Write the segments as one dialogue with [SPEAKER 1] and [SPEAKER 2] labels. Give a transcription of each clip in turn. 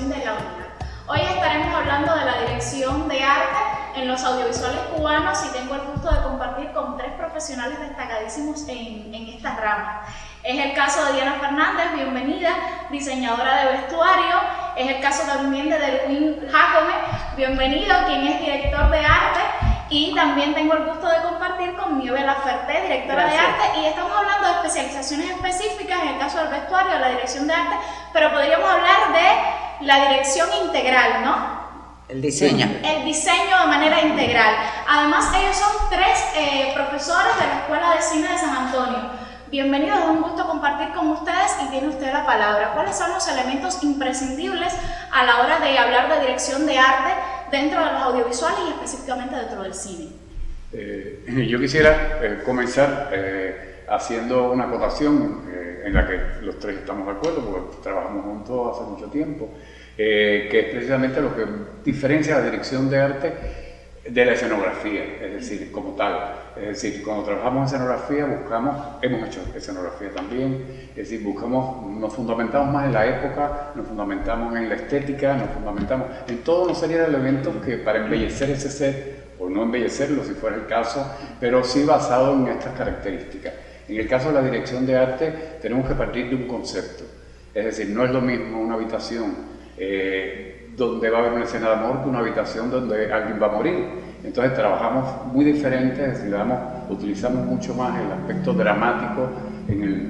[SPEAKER 1] Dirección de la UNICA. Hoy estaremos hablando de la dirección de arte en los audiovisuales cubanos y tengo el gusto de compartir con tres profesionales destacadísimos en esta rama. Es el caso de Diana Fernández, bienvenida, diseñadora de vestuario. Es el caso también de Derwin Jacome, bienvenido, quien es director de arte. Y también tengo el gusto de compartir con Nieve Laferté, directora de arte, y estamos hablando de especializaciones específicas en el caso del vestuario, de la dirección de arte, pero podríamos hablar de la dirección integral, ¿no?
[SPEAKER 2] El diseño.
[SPEAKER 1] El diseño de manera integral. Además, ellos son tres profesores de la Escuela de Cine de San Antonio. Bienvenidos, es un gusto compartir con ustedes y tiene usted la palabra. ¿Cuáles son los elementos imprescindibles a la hora de hablar de dirección de arte dentro de los audiovisuales y específicamente dentro del cine?
[SPEAKER 3] Yo quisiera comenzar haciendo una acotación en la que los tres estamos de acuerdo porque trabajamos juntos hace mucho tiempo, que es precisamente lo que diferencia la dirección de arte de la escenografía, es decir, como tal. Es decir, cuando trabajamos en escenografía hemos hecho escenografía también, es decir, nos fundamentamos más en la época, nos fundamentamos en la estética, nos fundamentamos en toda una serie de elementos que para embellecer ese set, o no embellecerlo si fuera el caso, pero sí basado en estas características. En el caso de la dirección de arte tenemos que partir de un concepto, es decir, no es lo mismo una habitación donde va a haber una escena de amor que una habitación donde alguien va a morir. Entonces trabajamos muy diferente, es decir, utilizamos mucho más el aspecto dramático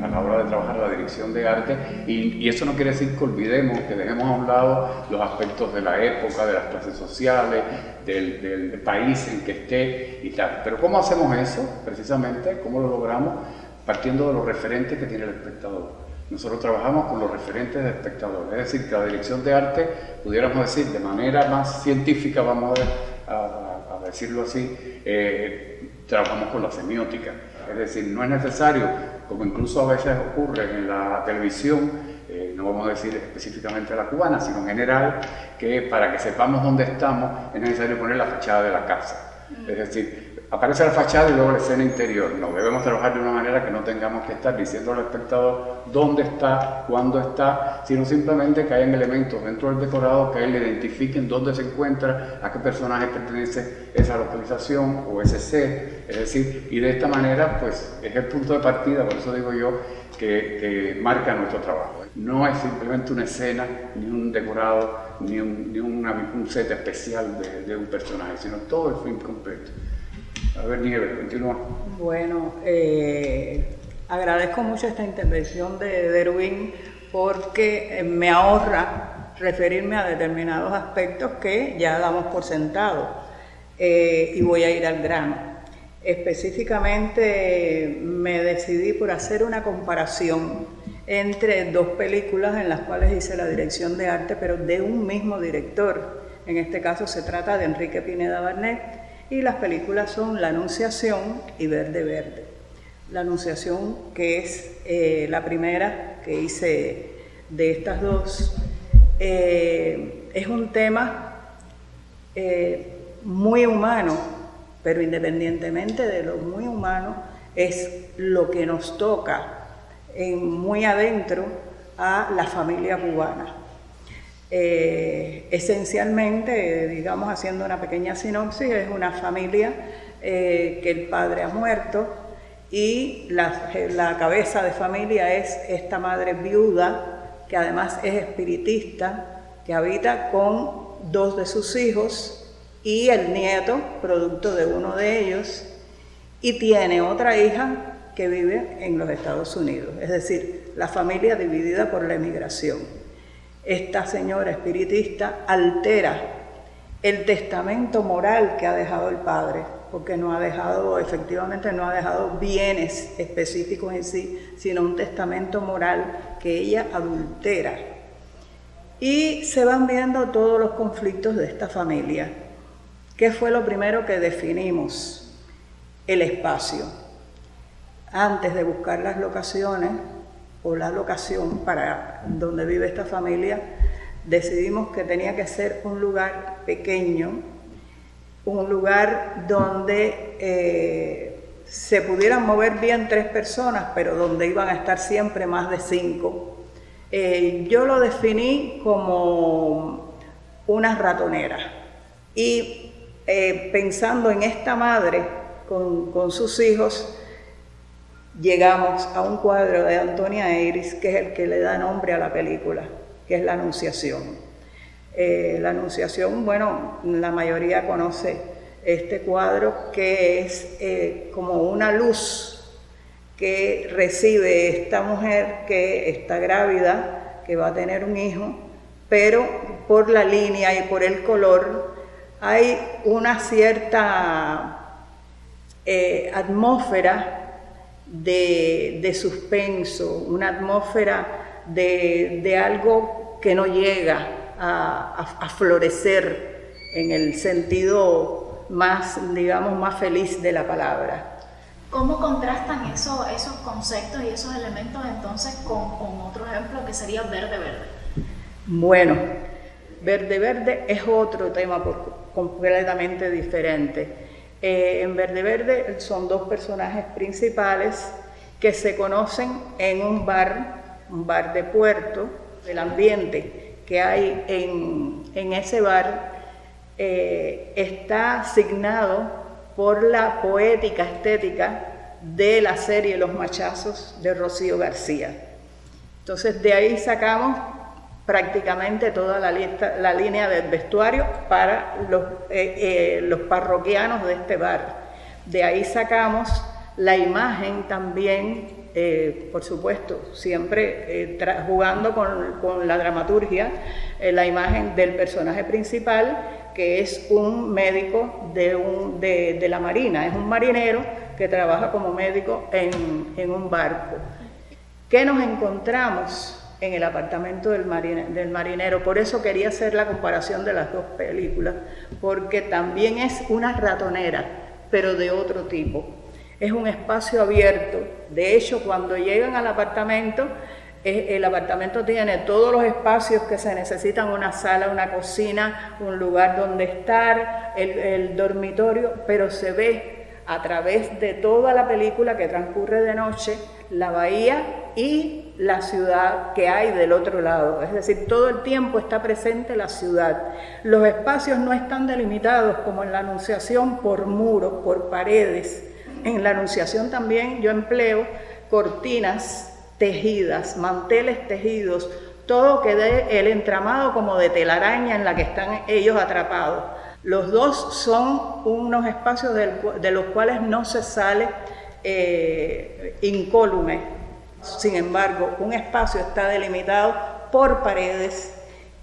[SPEAKER 3] a la hora de trabajar la dirección de arte y eso no quiere decir que olvidemos, que dejemos a un lado los aspectos de la época, de las clases sociales, del país en que esté y tal. Pero ¿cómo hacemos eso? Precisamente, ¿cómo lo logramos? Partiendo de los referentes que tiene el espectador. Nosotros trabajamos con los referentes del espectador, es decir, que la dirección de arte, pudiéramos decir de manera más científica, vamos a decirlo así, trabajamos con la semiótica. Es decir, no es necesario, como incluso a veces ocurre en la televisión, no vamos a decir específicamente la cubana, sino en general, que para que sepamos dónde estamos es necesario poner la fachada de la casa. Es decir, aparece la fachada y luego la escena interior. No, debemos trabajar de una manera que no tengamos que estar diciendo al espectador dónde está, cuándo está, sino simplemente que hayan elementos dentro del decorado que a él le identifiquen dónde se encuentra, a qué personaje pertenece esa localización o ese set. Es decir, y de esta manera, pues, es el punto de partida, por eso digo yo, que marca nuestro trabajo. No es simplemente una escena, ni un decorado, ni un set especial de un personaje, sino todo el film completo. A ver, Nieve, continúa.
[SPEAKER 2] Bueno, agradezco mucho esta intervención de Derwin porque me ahorra referirme a determinados aspectos que ya damos por sentado y voy a ir al grano. Específicamente me decidí por hacer una comparación entre dos películas en las cuales hice la dirección de arte, pero de un mismo director. En este caso se trata de Enrique Pineda Barnet, y las películas son La Anunciación y Verde Verde. La Anunciación, que es la primera que hice de estas dos, es un tema muy humano, pero independientemente de lo muy humano, es lo que nos toca muy adentro a la familia cubana. Esencialmente, digamos, haciendo una pequeña sinopsis, es una familia que el padre ha muerto y la cabeza de familia es esta madre viuda que además es espiritista, que habita con dos de sus hijos y el nieto, producto de uno de ellos, y tiene otra hija que vive en los Estados Unidos, es decir, la familia dividida por la emigración. Esta señora espiritista altera el testamento moral que ha dejado el padre, porque efectivamente no ha dejado bienes específicos en sí, sino un testamento moral que ella adultera. Y se van viendo todos los conflictos de esta familia. ¿Qué fue lo primero que definimos? El espacio. Antes de buscar las locaciones, o la locación para donde vive esta familia, decidimos que tenía que ser un lugar pequeño, un lugar donde se pudieran mover bien 3 personas, pero donde iban a estar siempre más de 5. Yo lo definí como una ratonera y pensando en esta madre con sus hijos, llegamos a un cuadro de Antonia Eiris, que es el que le da nombre a la película, que es La Anunciación. La Anunciación, bueno, la mayoría conoce este cuadro, que es como una luz que recibe esta mujer que está grávida, que va a tener un hijo, pero por la línea y por el color hay una cierta atmósfera de suspenso, una atmósfera de algo que no llega a florecer en el sentido más, digamos, más feliz de la palabra.
[SPEAKER 1] ¿Cómo contrastan esos conceptos y esos elementos entonces con otro ejemplo que sería Verde Verde?
[SPEAKER 2] Bueno, Verde Verde es otro tema completamente diferente. En Verde Verde son dos personajes principales que se conocen en un bar de Puerto. El ambiente que hay en ese bar está asignado por la poética estética de la serie Los Machazos de Rocío García. Entonces de ahí sacamos prácticamente toda la línea del vestuario para los parroquianos de este bar. De ahí sacamos la imagen también, por supuesto, siempre jugando con la dramaturgia, la imagen del personaje principal, que es un médico de la Marina, es un marinero que trabaja como médico en un barco. ¿Qué nos encontramos en el apartamento del marinero? Por eso quería hacer la comparación de las dos películas, porque también es una ratonera, pero de otro tipo. Es un espacio abierto. De hecho, cuando llegan al apartamento, el apartamento tiene todos los espacios que se necesitan: una sala, una cocina, un lugar donde estar, el dormitorio, pero se ve a través de toda la película, que transcurre de noche, la bahía y la ciudad que hay del otro lado. Es decir, todo el tiempo está presente la ciudad. Los espacios no están delimitados como en La Anunciación por muros, por paredes. En La Anunciación también yo empleo cortinas tejidas, manteles tejidos, todo que dé el entramado como de telaraña en la que están ellos atrapados. Los dos son unos espacios de los cuales no se sale incólume. Sin embargo, un espacio está delimitado por paredes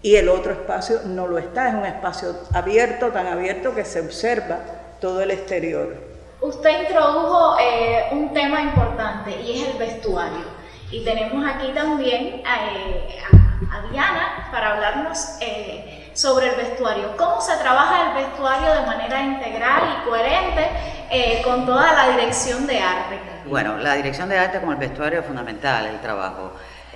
[SPEAKER 2] y el otro espacio no lo está. Es un espacio abierto, tan abierto que se observa todo el exterior.
[SPEAKER 1] Usted introdujo un tema importante y es el vestuario. Y tenemos aquí también a Diana para hablarnos sobre el vestuario. ¿Cómo se trabaja el vestuario de manera integral y coherente con toda la dirección de arte?
[SPEAKER 4] Bueno, la dirección de arte con el vestuario es fundamental, el trabajo.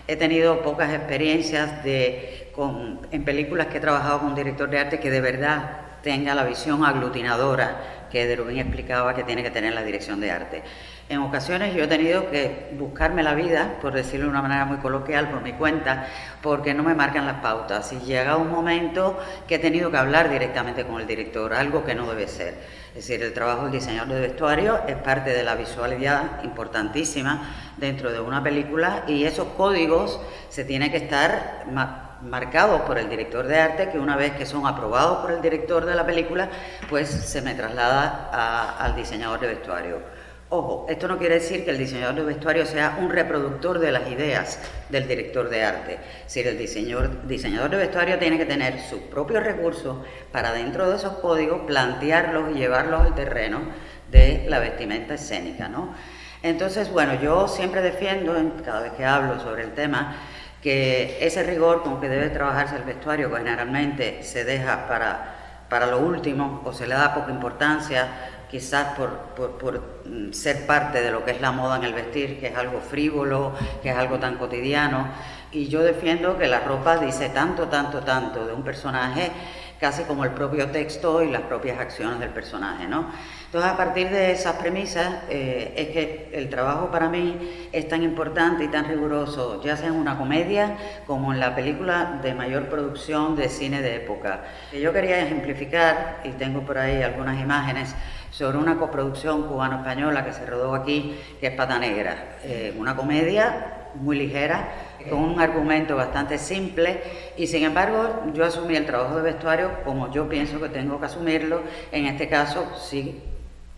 [SPEAKER 4] He tenido pocas experiencias en películas que he trabajado con un director de arte que de verdad tenga la visión aglutinadora que Derubín explicaba que tiene que tener la dirección de arte. En ocasiones yo he tenido que buscarme la vida, por decirlo de una manera muy coloquial, por mi cuenta, porque no me marcan las pautas. Y llega un momento que he tenido que hablar directamente con el director, algo que no debe ser. Es decir, el trabajo del diseñador de vestuario es parte de la visualidad importantísima dentro de una película, y esos códigos se tienen que estar marcados por el director de arte, que una vez que son aprobados por el director de la película, pues se me traslada al diseñador de vestuario. Ojo, esto no quiere decir que el diseñador de vestuario sea un reproductor de las ideas del director de arte. Es decir, el diseñador de vestuario tiene que tener sus propios recursos para, dentro de esos códigos, plantearlos y llevarlos al terreno de la vestimenta escénica, ¿no? Entonces, bueno, yo siempre defiendo, cada vez que hablo sobre el tema, que ese rigor con que debe trabajarse el vestuario, que generalmente se deja para lo último o se le da poca importancia, quizás por ser parte de lo que es la moda en el vestir, que es algo frívolo, que es algo tan cotidiano. y yo defiendo que la ropa dice tanto, tanto, tanto de un personaje, casi como el propio texto y las propias acciones del personaje, ¿no? Entonces, a partir de esas premisas, es que el trabajo para mí es tan importante y tan riguroso, ya sea en una comedia como en la película de mayor producción de cine de época. Yo quería ejemplificar, y tengo por ahí algunas imágenes, sobre una coproducción cubano-española que se rodó aquí, que es Pata Negra, una comedia muy ligera, con un argumento bastante simple, y sin embargo yo asumí el trabajo de vestuario como yo pienso que tengo que asumirlo, en este caso sí,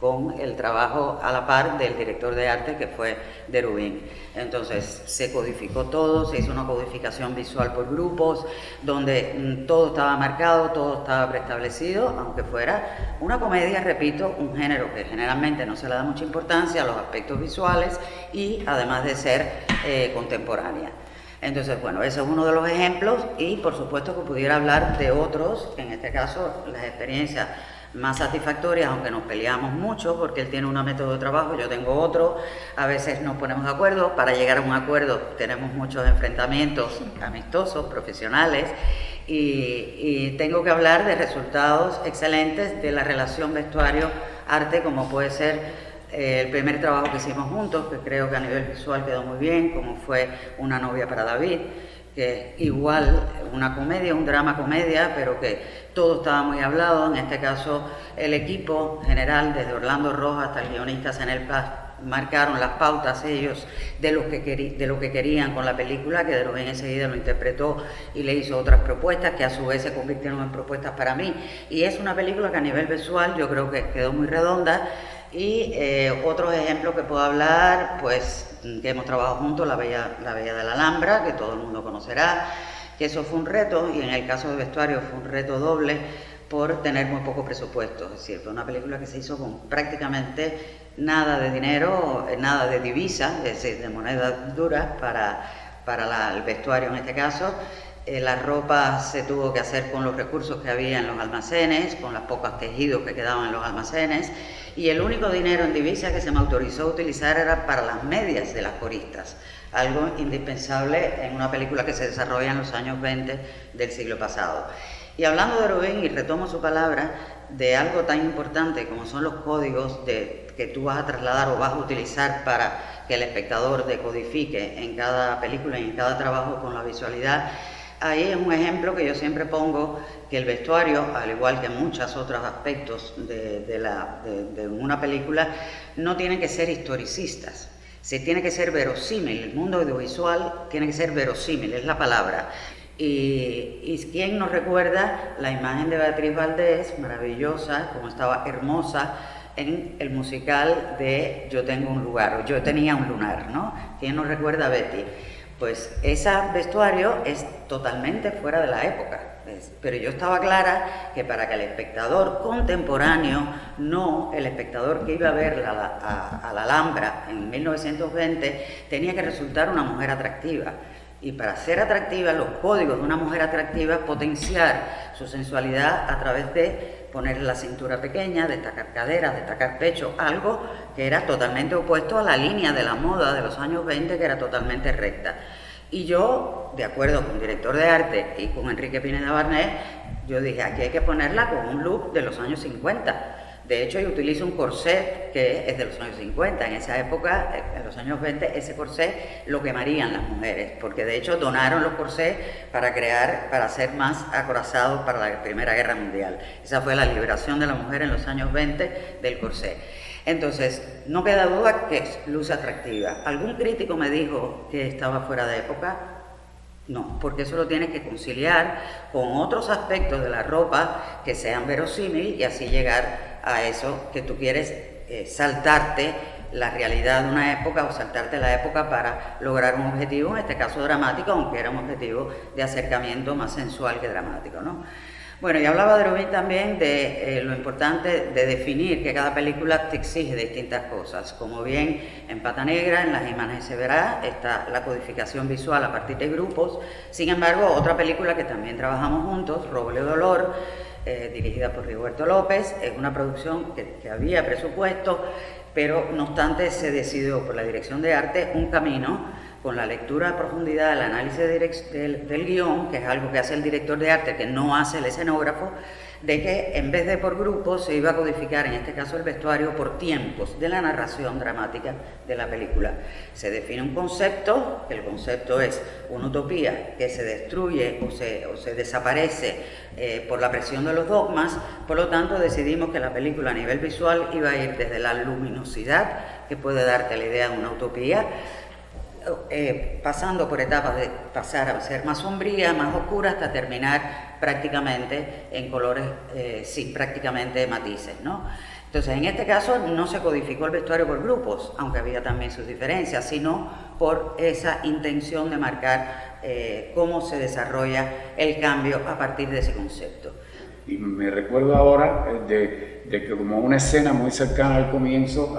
[SPEAKER 4] con el trabajo a la par del director de arte, que fue Derubín. Entonces se codificó todo, se hizo una codificación visual por grupos, donde todo estaba marcado, todo estaba preestablecido, aunque fuera una comedia, repito, un género que generalmente no se le da mucha importancia a los aspectos visuales y además de ser contemporánea. Entonces, bueno, ese es uno de los ejemplos, y por supuesto que pudiera hablar de otros, en este caso las experiencias más satisfactorias, aunque nos peleamos mucho porque él tiene un método de trabajo, yo tengo otro, a veces nos ponemos de acuerdo, para llegar a un acuerdo tenemos muchos enfrentamientos amistosos, profesionales, y tengo que hablar de resultados excelentes de la relación vestuario-arte, como puede ser el primer trabajo que hicimos juntos, que creo que a nivel visual quedó muy bien, como fue Una novia para David, que es igual una comedia, un drama comedia, pero que todo estaba muy hablado. En este caso, el equipo general, desde Orlando Rojas hasta el guionista Senel Paz, marcaron las pautas ellos de lo que querían con la película, que Derubín enseguida lo interpretó y le hizo otras propuestas que a su vez se convirtieron en propuestas para mí, y es una película que a nivel visual yo creo que quedó muy redonda. Y otros ejemplos que puedo hablar, pues que hemos trabajado juntos, La Bella de la Alhambra, que todo el mundo conocerá, que eso fue un reto, y en el caso de vestuario fue un reto doble por tener muy poco presupuesto. Es decir, fue una película que se hizo con prácticamente nada de dinero, nada de divisa, es decir, de monedas duras para el vestuario en este caso. La ropa se tuvo que hacer con los recursos que había en los almacenes, con los pocos tejidos que quedaban en los almacenes, y el único dinero en divisa que se me autorizó a utilizar era para las medias de las coristas, algo indispensable en una película que se desarrolla en los años 20 del siglo pasado. Y hablando de Derubín, y retomo su palabra, de algo tan importante como son los códigos que tú vas a trasladar o vas a utilizar para que el espectador decodifique en cada película y en cada trabajo con la visualidad. Ahí es un ejemplo que yo siempre pongo, que el vestuario, al igual que muchos otros aspectos de una película, no tienen que ser historicistas, se tiene que ser verosímil. El mundo audiovisual tiene que ser verosímil, es la palabra. Y quién nos recuerda la imagen de Beatriz Valdés, maravillosa, como estaba hermosa en el musical de Yo tengo un lugar, o Yo tenía un lunar, ¿no? ¿Quién nos recuerda a Betty? Pues ese vestuario es totalmente fuera de la época, pero yo estaba clara que para que el espectador contemporáneo, no el espectador que iba a ver a la Alhambra en 1920, tenía que resultar una mujer atractiva. Y para ser atractiva, los códigos de una mujer atractiva es potenciar su sensualidad a través de poner la cintura pequeña, destacar caderas, destacar pecho, algo que era totalmente opuesto a la línea de la moda de los años 20, que era totalmente recta. Y yo, de acuerdo con el director de arte y con Enrique Pineda Barnet, yo dije, aquí hay que ponerla con un look de los años 50. De hecho, yo utilizo un corsé que es de los años 50. En esa época, en los años 20, ese corsé lo quemarían las mujeres, porque de hecho donaron los corsés para ser más acorazados para la Primera Guerra Mundial. Esa fue la liberación de la mujer en los años 20 del corsé. Entonces, no queda duda que es luz atractiva. ¿Algún crítico me dijo que estaba fuera de época? No, porque eso lo tienes que conciliar con otros aspectos de la ropa que sean verosímiles y así llegar a eso que tú quieres, saltarte la realidad de una época o saltarte la época para lograr un objetivo, en este caso dramático, aunque era un objetivo de acercamiento más sensual que dramático, ¿no? Bueno, y hablaba Derubín también de lo importante de definir que cada película te exige distintas cosas. Como bien en Pata Negra, en las imágenes se verá, está la codificación visual a partir de grupos. Sin embargo, otra película que también trabajamos juntos, Roble de Olor, dirigida por Rigoberto López, es una producción que había presupuesto, pero no obstante se decidió por la dirección de arte un camino con la lectura a profundidad, el análisis del guión, que es algo que hace el director de arte, que no hace el escenógrafo, de que en vez de por grupos se iba a codificar, en este caso el vestuario, por tiempos de la narración dramática de la película. Se define un concepto, el concepto es una utopía que se destruye o se desaparece por la presión de los dogmas. Por lo tanto decidimos que la película a nivel visual iba a ir desde la luminosidad, que puede darte la idea de una utopía, pasando por etapas de pasar a ser más sombría, más oscura, hasta terminar prácticamente en colores sin prácticamente matices, ¿no? Entonces, en este caso no se codificó el vestuario por grupos, aunque había también sus diferencias, sino por esa intención de marcar cómo se desarrolla el cambio a partir de ese concepto.
[SPEAKER 3] Y me recuerdo ahora de que como una escena muy cercana al comienzo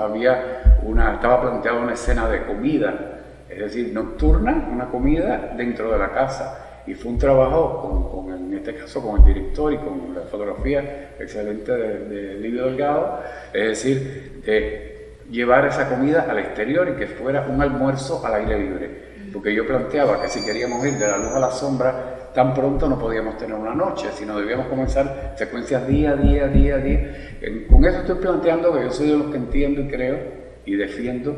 [SPEAKER 3] estaba planteada una escena de comida, es decir, nocturna, una comida dentro de la casa. Y fue un trabajo en este caso con el director y con la fotografía excelente de Livio Delgado, es decir, de llevar esa comida al exterior y que fuera un almuerzo al aire libre. Porque yo planteaba que si queríamos ir de la luz a la sombra, tan pronto no podíamos tener una noche, sino debíamos comenzar secuencias día a día. Con eso estoy planteando que yo soy de los que entiendo y creo y defiendo,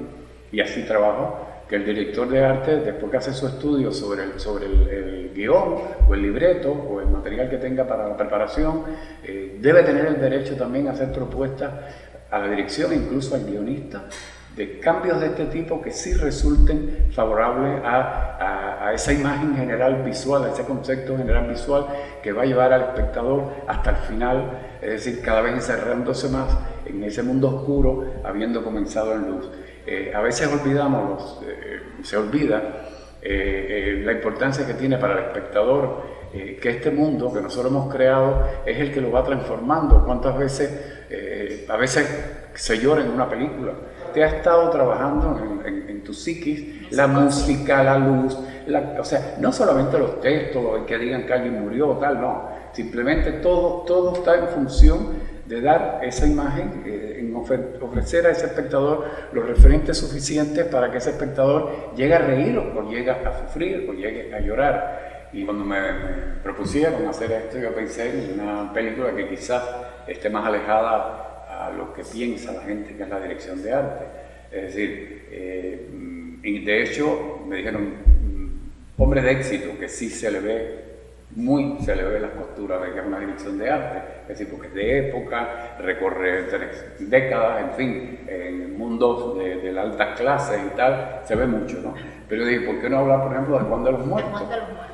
[SPEAKER 3] y así trabajo, que el director de arte, después que hace su estudio sobre el guión o el libreto o el material que tenga para la preparación, debe tener el derecho también a hacer propuestas a la dirección e incluso al guionista de cambios de este tipo que sí resulten favorables a esa imagen general visual, a ese concepto general visual que va a llevar al espectador hasta el final, es decir, cada vez encerrándose más en ese mundo oscuro, habiendo comenzado en luz. A veces se olvida la importancia que tiene para el espectador que este mundo que nosotros hemos creado es el que lo va transformando. ¿Cuántas veces, a veces se llora en una película? Te ha estado trabajando en tu psiquis, la música, la luz, o sea, no solamente los textos, que digan que alguien murió o tal, no. Simplemente todo está en función de dar esa imagen, en ofrecer a ese espectador los referentes suficientes para que ese espectador llegue a reír o llegue a sufrir o llegue a llorar. Y cuando me propusieron hacer esto, yo pensé en una película que quizás esté más alejada a lo que piensa la gente, que es la dirección de arte. Es decir, de hecho me dijeron, hombre de éxito, que sí se le ve las costuras de que es una dirección de arte, es decir, porque es de época, recorre 3 décadas, en fin, en mundos de las altas clases y tal, se ve mucho, ¿no? Pero dije, ¿por qué no hablar, por ejemplo, de Juan de los Muertos?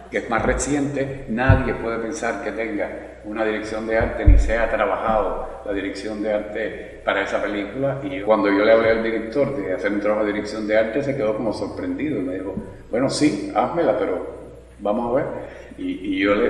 [SPEAKER 3] Que es más reciente. Nadie puede pensar que tenga una dirección de arte ni se ha trabajado la dirección de arte para esa película. Y cuando yo le hablé al director de hacer un trabajo de dirección de arte, se quedó como sorprendido y me dijo, bueno, sí, házmela, pero vamos a ver. Y yo le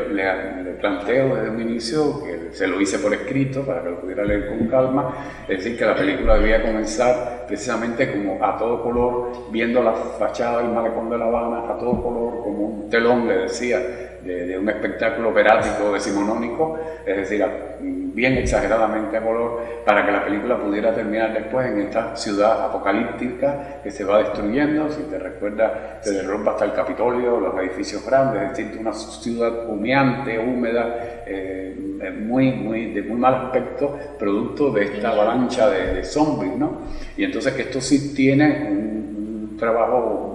[SPEAKER 3] planteo desde un inicio, que se lo hice por escrito para que lo pudiera leer con calma, es decir, que la película debía comenzar precisamente como a todo color, viendo la fachada del malecón de La Habana a todo color, como un telón, le decía, de un espectáculo operático decimonónico, es decir, bien exageradamente a color, para que la película pudiera terminar después en esta ciudad apocalíptica que se va destruyendo. Si te recuerdas, se derrumba hasta el Capitolio, los edificios grandes, es decir, una ciudad humeante, húmeda, de muy mal aspecto, producto de esta avalancha de zombies, ¿no? Y entonces que esto sí tiene un trabajo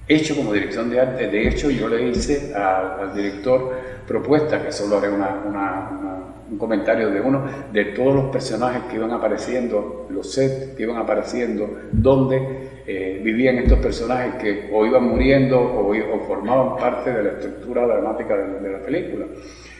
[SPEAKER 3] hecho como dirección de arte. De hecho, yo le hice al director propuesta, que solo haré un comentario de uno, de todos los personajes que iban apareciendo, los sets que iban apareciendo, donde vivían estos personajes que o iban muriendo o formaban parte de la estructura dramática de la película.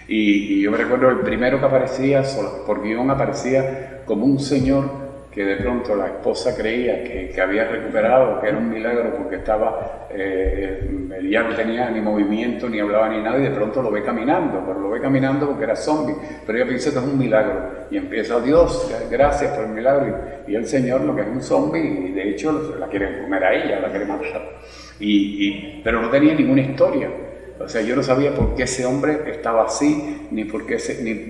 [SPEAKER 3] Y yo me recuerdo el primero que aparecía, por guión aparecía como un señor que de pronto la esposa creía que había recuperado, que era un milagro porque estaba, él ya no tenía ni movimiento, ni hablaba ni nada, y de pronto lo ve caminando, pero lo ve caminando porque era zombie, pero ella piensa que es un milagro, y empieza, Dios, gracias por el milagro, y el Señor lo que es un zombie, y de hecho la quiere comer a ella, la quiere matar, pero no tenía ninguna historia. O sea, yo no sabía por qué ese hombre estaba así, ni por qué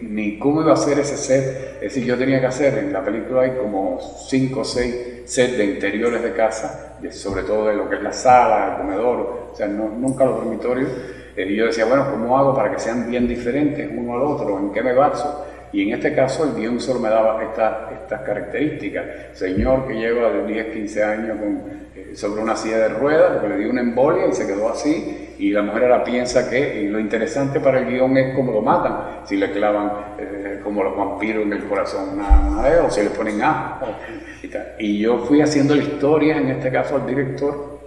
[SPEAKER 3] ni cómo iba a ser ese set. Es decir, yo tenía que hacer, en la película hay como 5 o 6 sets de interiores de casa, sobre todo de lo que es la sala, el comedor, o sea, nunca los dormitorios. Y yo decía, bueno, ¿cómo hago para que sean bien diferentes uno al otro? ¿En qué me baso? Y en este caso el guión solo me daba estas características. Señor que lleva de 10, 15 años sobre una silla de ruedas, porque le dio una embolia y se quedó así, y la mujer ahora piensa que, y lo interesante para el guión es cómo lo matan, si le clavan como los vampiros en el corazón una vez, o si le ponen y tal. Y yo fui haciendo la historia, en este caso al director,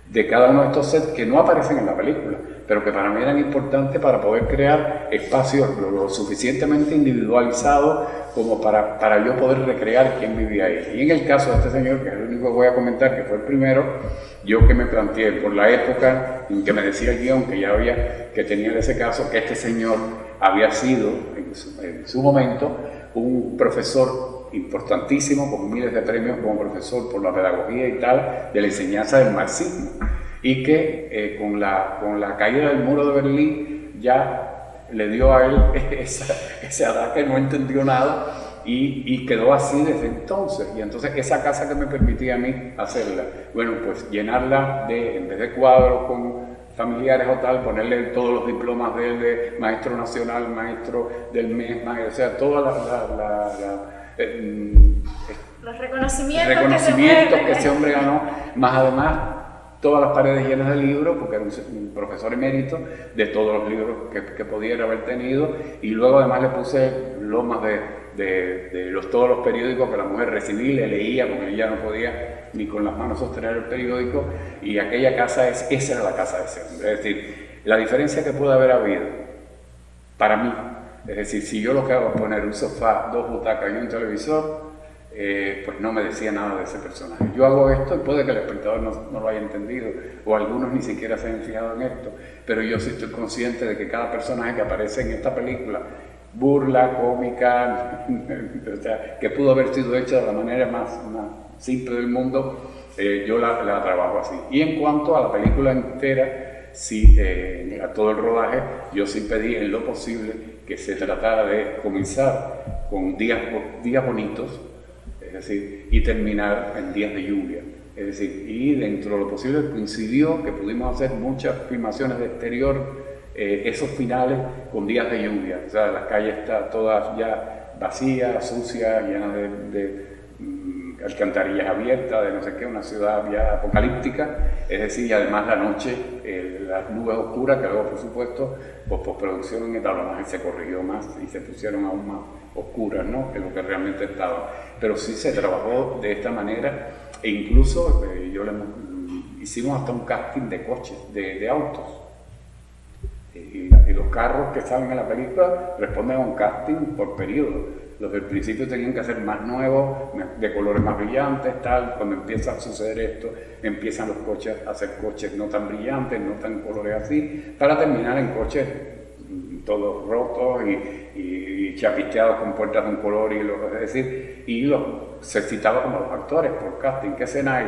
[SPEAKER 3] de cada uno de estos sets que no aparecen en la película, pero que para mí eran importantes para poder crear espacios lo suficientemente individualizados como para yo poder recrear quién vivía ahí. Y en el caso de este señor, que es el único que voy a comentar, que fue el primero, yo que me planteé por la época en que me decía el guión que tenía en ese caso, que este señor había sido en su momento un profesor importantísimo, con miles de premios como profesor por la pedagogía y tal, de la enseñanza del marxismo, y que con la caída del muro de Berlín ya le dio a él esa edad que no entendió nada y quedó así desde entonces. Y entonces esa casa que me permitía a mí hacerla, bueno, pues llenarla en vez de cuadros con familiares o tal, ponerle todos los diplomas de él, de maestro nacional, maestro del mes, o sea, toda
[SPEAKER 1] los reconocimientos
[SPEAKER 3] que ese hombre ganó, más además todas las paredes llenas de libros, porque era un profesor emérito de todos los libros que pudiera haber tenido, y luego además le puse lomas de todos los periódicos que la mujer recibía, le leía, porque ella no podía ni con las manos sostener el periódico, y aquella casa esa era la casa de ese hombre. Es decir, la diferencia que puede haber habido para mí, es decir, si yo lo que hago es poner un sofá, 2 butacas y un televisor, pues no me decía nada de ese personaje. Yo hago esto y puede que el espectador no lo haya entendido, o algunos ni siquiera se hayan fijado en esto, pero yo sí estoy consciente de que cada personaje que aparece en esta película, burla, cómica, o sea, que pudo haber sido hecha de la manera más simple del mundo, yo la trabajo así. Y en cuanto a la película entera, sí, a todo el rodaje, yo sí pedí en lo posible que se tratara de comenzar con días bonitos, es decir, y terminar en días de lluvia. Es decir, y dentro de lo posible coincidió que pudimos hacer muchas filmaciones de exterior, esos finales con días de lluvia. O sea, las calles están todas ya vacías, sucias, llenas de alcantarillas abiertas, de no sé qué, una ciudad ya apocalíptica. Es decir, y además la noche, las nubes oscuras, que luego, por supuesto, por postproducción en el tablonaje se corrigió más y se pusieron aún más oscuras, ¿no?, que lo que realmente estaba. Pero sí se trabajó de esta manera, e incluso hicimos hasta un casting de coches, de autos. Y los carros que salen en la película responden a un casting por periodo. Los del principio tenían que ser más nuevos, de colores más brillantes, tal. Cuando empieza a suceder esto, empiezan los coches a hacer coches no tan brillantes, no tan colores así, para terminar en coches todos rotos y chapisteados con puertas de un color, es decir, se citaba como los actores por casting. ¿Qué escena hay?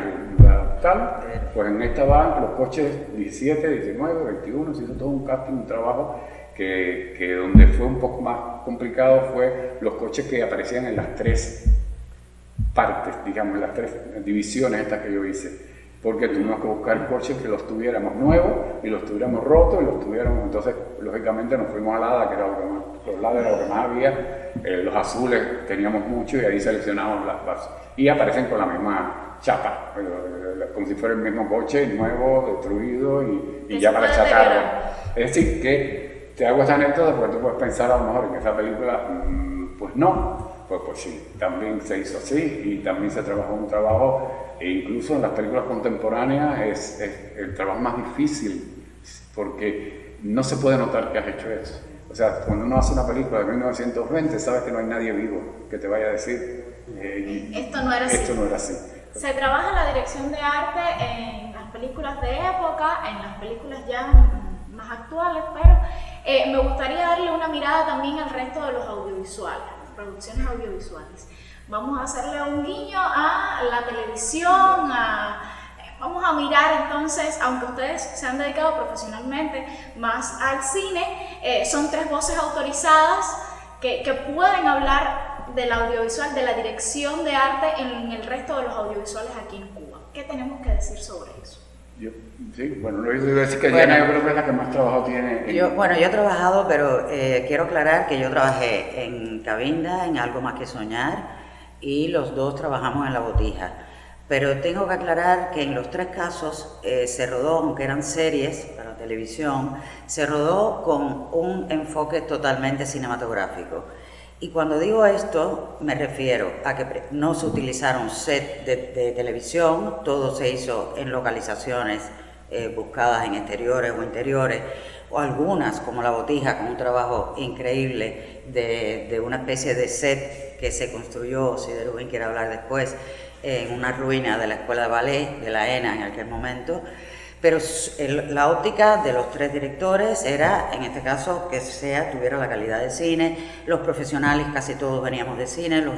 [SPEAKER 3] Tal, pues en esta van los coches 17, 19, 21, se hizo todo un casting, un trabajo que donde fue un poco más complicado fue los coches que aparecían en las 3 partes, digamos, en las 3 divisiones estas que yo hice, porque tuvimos que buscar coches que los tuviéramos nuevos y los tuviéramos rotos y los tuviéramos, entonces lógicamente nos fuimos a Lada, que era los Lada era lo que más había, los azules teníamos mucho y ahí seleccionamos las bases y aparecen con la misma chapa, como si fuera el mismo coche nuevo, destruido y ya para chatarra. Es decir, que te hago esta anécdota porque tú puedes pensar a lo mejor en esa película, pues no, pues sí, también se hizo así y también se trabajó un trabajo, e incluso en las películas contemporáneas es el trabajo más difícil porque no se puede notar que has hecho eso. O sea, cuando uno hace una película de 1920, sabes que no hay nadie vivo que te vaya a decir
[SPEAKER 1] esto no era así.
[SPEAKER 3] Esto no era así.
[SPEAKER 1] Se trabaja la dirección de arte en las películas de época, en las películas ya más actuales, pero me gustaría darle una mirada también al resto de los audiovisuales, las producciones audiovisuales. Vamos a hacerle un guiño a la televisión, Vamos a mirar entonces, aunque ustedes se han dedicado profesionalmente más al cine, son 3 voces autorizadas que pueden hablar del audiovisual, de la dirección de arte en el resto de los audiovisuales aquí en Cuba. ¿Qué tenemos que decir sobre eso?
[SPEAKER 3] Yo iba a decir que Diana, yo creo que es la que más trabajo tiene.
[SPEAKER 4] Yo he trabajado, pero quiero aclarar que yo trabajé en Cabinda, en Algo Más que Soñar, y los 2 trabajamos en La Botija. Pero tengo que aclarar que en los 3 casos se rodó, aunque eran series para televisión, se rodó con un enfoque totalmente cinematográfico. Y cuando digo esto, me refiero a que no se utilizaron set de televisión, todo se hizo en localizaciones buscadas en exteriores o interiores, o algunas, como La Botija, con un trabajo increíble de una especie de set que se construyó, si de Rubén quiere hablar después, en una ruina de la escuela de ballet de la ENA en aquel momento. Pero la óptica de los 3 directores era, en este caso, que tuviera la calidad de cine. Los profesionales, casi todos veníamos de cine, los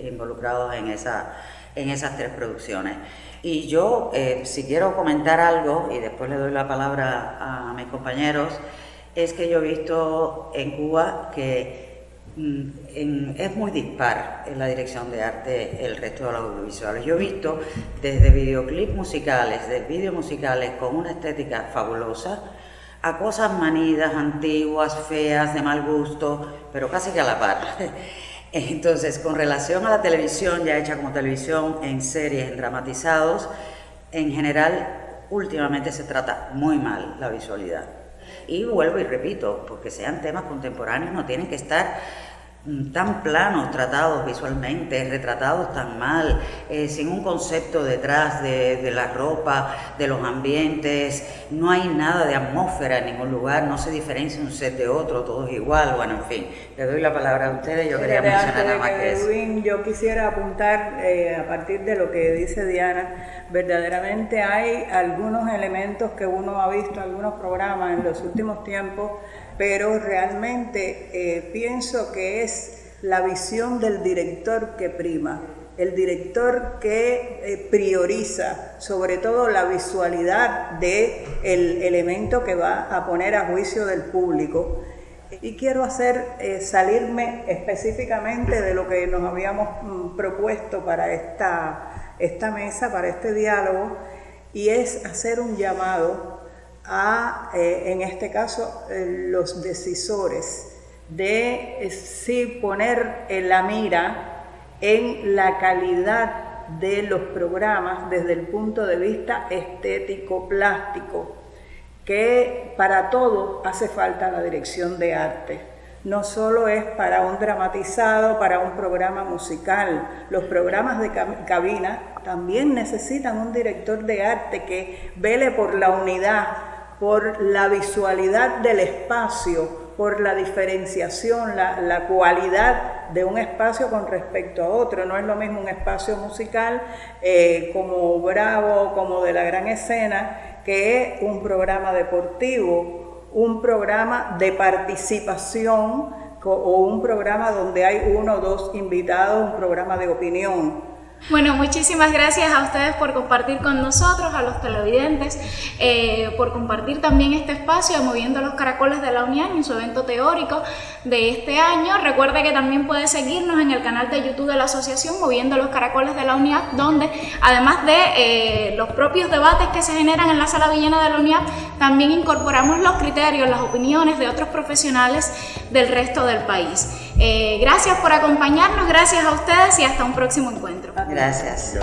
[SPEAKER 4] involucrados en esas 3 producciones. Y yo, si quiero comentar algo, y después le doy la palabra a mis compañeros, es que yo he visto en Cuba que es muy dispar en la dirección de arte el resto de los audiovisuales. Yo he visto desde videoclips musicales, de vídeos musicales con una estética fabulosa, a cosas manidas, antiguas, feas, de mal gusto, pero casi que a la par. Entonces, con relación a la televisión, ya hecha como televisión, en series, en dramatizados, en general, últimamente se trata muy mal la visualidad. Y vuelvo y repito, porque sean temas contemporáneos, no tienen que estar tan planos, tratados visualmente, retratados tan mal, sin un concepto detrás de la ropa, de los ambientes. No hay nada de atmósfera en ningún lugar, no se diferencia un set de otro, todo es igual. Bueno, en fin, le doy la palabra a ustedes. Yo quería mencionar nada más que eso.
[SPEAKER 2] Yo quisiera apuntar, a partir de lo que dice Diana, verdaderamente hay algunos elementos que uno ha visto, algunos programas en los últimos tiempos, pero realmente pienso que es la visión del director que prima, el director que prioriza sobre todo la visualidad del elemento que va a poner a juicio del público. Y quiero salirme específicamente de lo que nos habíamos propuesto para esta mesa, para este diálogo, y es hacer un llamado a, en este caso, los decisores, de sí poner la mira en la calidad de los programas desde el punto de vista estético, plástico, que para todo hace falta la dirección de arte. No solo es para un dramatizado, para un programa musical. Los programas de cabina también necesitan un director de arte que vele por la unidad, por la visualidad del espacio, por la diferenciación, la cualidad de un espacio con respecto a otro. No es lo mismo un espacio musical como Bravo, como de la Gran Escena, que un programa deportivo, un programa de participación o un programa donde hay 1 o 2 invitados, un programa de opinión.
[SPEAKER 1] Bueno, muchísimas gracias a ustedes por compartir con nosotros, a los televidentes, por compartir también este espacio de Moviendo los Caracoles de la UNIAD en su evento teórico de este año. Recuerde que también puede seguirnos en el canal de YouTube de la asociación Moviendo los Caracoles de la UNIAD, donde además de los propios debates que se generan en la Sala Villena de la UNIAD, también incorporamos los criterios, las opiniones de otros profesionales del resto del país. Gracias por acompañarnos, gracias a ustedes y hasta un próximo encuentro.
[SPEAKER 4] Gracias.